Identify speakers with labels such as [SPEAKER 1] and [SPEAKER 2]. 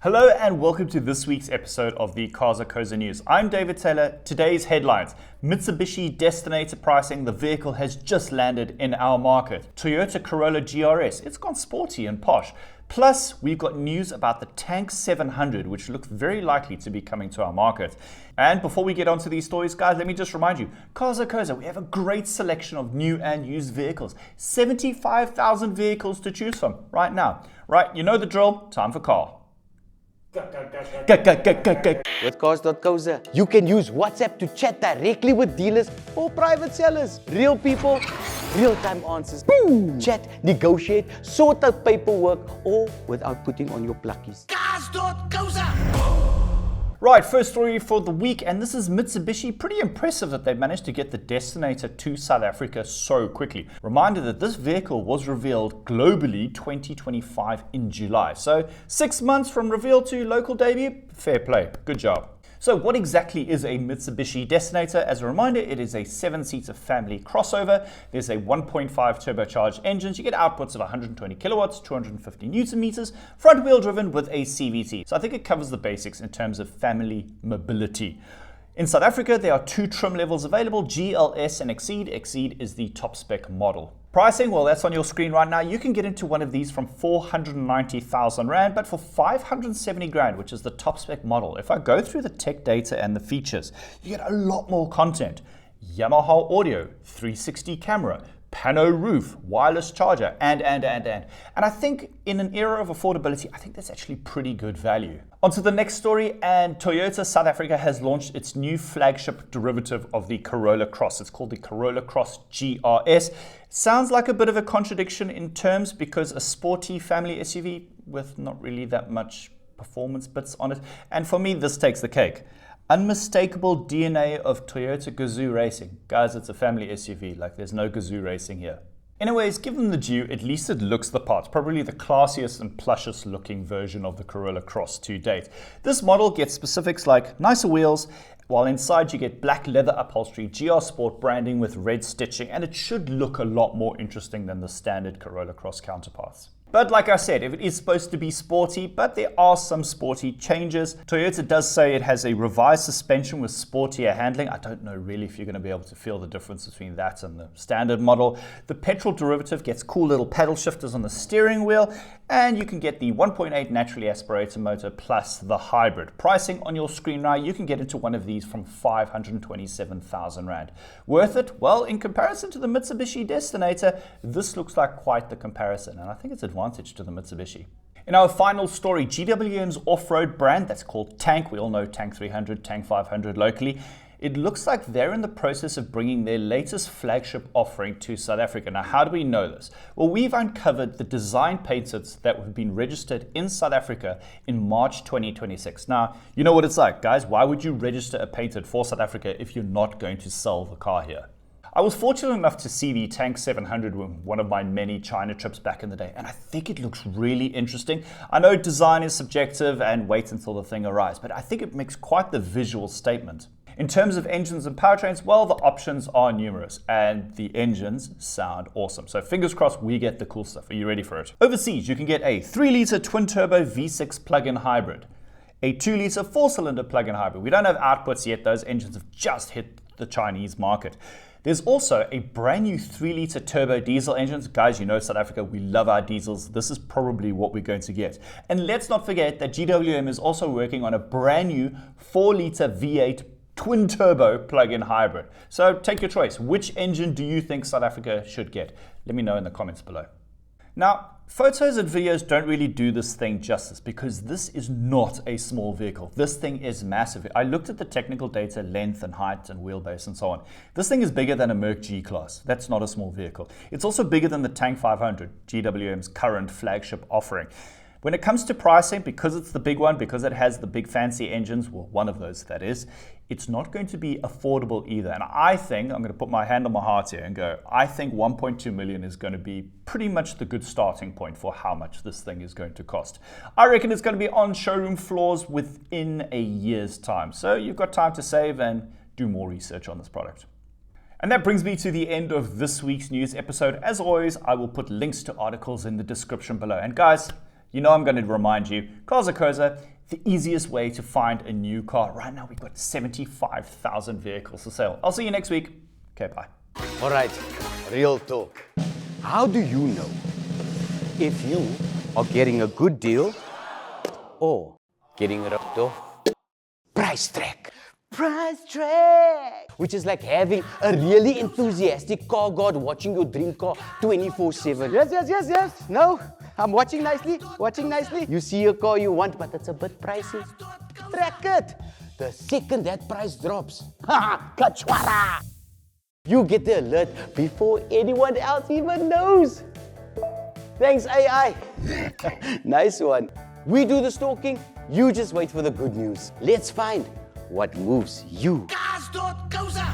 [SPEAKER 1] Hello and welcome to this week's episode of the Cars.co.za news. I'm David Taylor. Today's headlines: Mitsubishi Destinator Pricing, the vehicle has just landed in our market. Toyota Corolla GR-S, it's gone sporty and posh. Plus, we've got news about the Tank 700, which looks very likely to be coming to our market. And before we get onto these stories, guys, let me just remind you, Cars.co.za, we have a great selection of new and used vehicles. 75,000 vehicles to choose from right now. Right, you know the drill, time for car.
[SPEAKER 2] With Cars.co.za, you can use WhatsApp to chat directly with dealers or private sellers. Real people, real-time answers. Boom! Chat, negotiate, sort out paperwork, all without putting on your pluckies. Cars.co.za!
[SPEAKER 1] Right, first story for the week, and this is Mitsubishi. Pretty impressive that they managed to get the Destinator to South Africa so quickly. Reminder that this vehicle was revealed globally 2025 in July. So 6 months from reveal to local debut, fair play, good job. So what exactly is a Mitsubishi Destinator? As a reminder, it is a 7-seater family crossover. There's a 1.5 turbocharged engine. You get outputs of 120 kilowatts, 250 newton meters, front wheel driven with a CVT. So I think it covers the basics in terms of family mobility. In South Africa, there are 2 trim levels available, GLS and Exceed. Exceed is the top spec model. Pricing, well, that's on your screen right now. You can get into one of these from 490,000 Rand, but for 570 grand, which is the top spec model. If I go through the tech data and the features, you get a lot more content. Yamaha audio, 360 camera, pano roof, wireless charger, and I think in an era of affordability, I think that's actually pretty good value. On to the next story, and Toyota South Africa has launched its new flagship derivative of the Corolla Cross. It's called the Corolla Cross GR-S. Sounds like a bit of a contradiction in terms because a sporty family SUV with not really that much performance bits on it. And for me, this takes the cake. Unmistakable DNA of Toyota Gazoo Racing. Guys, it's a family SUV, like there's no Gazoo Racing here. Anyways, give them the due, at least it looks the part. Probably the classiest and plushest looking version of the Corolla Cross to date. This model gets specifics like nicer wheels, while inside you get black leather upholstery, GR Sport branding with red stitching, and it should look a lot more interesting than the standard Corolla Cross counterparts. But like I said, if it is supposed to be sporty, but there are some sporty changes. Toyota does say it has a revised suspension with sportier handling. I don't know really if you're going to be able to feel the difference between that and the standard model. The petrol derivative gets cool little paddle shifters on the steering wheel, and you can get the 1.8 naturally aspirated motor plus the hybrid. Pricing on your screen now, you can get into one of these from 527,000 Rand. Worth it? Well, in comparison to the Mitsubishi Destinator, this looks like quite the comparison, and I think it's advantage to the Mitsubishi. In our final story, GWM's off-road brand that's called Tank, we all know Tank 300, Tank 500 locally, it looks like they're in the process of bringing their latest flagship offering to South Africa. Now, how do we know this? Well, we've uncovered the design patents that have been registered in South Africa in March 2026. Now, you know what it's like, guys. Why would you register a patent for South Africa if you're not going to sell the car here? I was fortunate enough to see the Tank 700 on one of my many China trips back in the day, and I think it looks really interesting. I know design is subjective and wait until the thing arrives, but I think it makes quite the visual statement. In terms of engines and powertrains, well, the options are numerous, and the engines sound awesome. So fingers crossed we get the cool stuff. Are you ready for it? Overseas, you can get a 3-litre twin-turbo V6 plug-in hybrid, a 2-litre 4-cylinder plug-in hybrid. We don't have outputs yet. Those engines have just hit the Chinese market. There's also a brand new 3-litre turbo diesel engines. Guys, you know South Africa, we love our diesels. This is probably what we're going to get. And let's not forget that GWM is also working on a brand new 4-litre V8 twin turbo plug-in hybrid. So take your choice. Which engine do you think South Africa should get? Let me know in the comments below. Now, photos and videos don't really do this thing justice because this is not a small vehicle. This thing is massive. I looked at the technical data, length and height and wheelbase and so on. This thing is bigger than a Merc G-Class. That's not a small vehicle. It's also bigger than the Tank 500, GWM's current flagship offering. When it comes to pricing, because it's the big one, because it has the big fancy engines, well, one of those that is, it's not going to be affordable either. And I think, I'm going to put my hand on my heart here and go, I think 1.2 million is going to be pretty much the good starting point for how much this thing is going to cost. I reckon it's going to be on showroom floors within a year's time. So you've got time to save and do more research on this product. And that brings me to the end of this week's news episode. As always, I will put links to articles in the description below. And guys, You know I'm going to remind you, Cars.co.za, the easiest way to find a new car. Right now we've got 75,000 vehicles for sale. I'll see you next week. Okay, bye.
[SPEAKER 2] All right, real talk. How do you know if you are getting a good deal or getting ripped off? Price track. Price track! Which is like having a really enthusiastic car guard watching your dream car 24/7. Yes. No, I'm watching nicely. You see a car you want, but it's a bit pricey. Track it. The second that price drops, kachwara! You get the alert before anyone else even knows. Thanks, AI. Nice one. We do the stalking, you just wait for the good news. Let's find what moves you.
[SPEAKER 3] Cars.co.za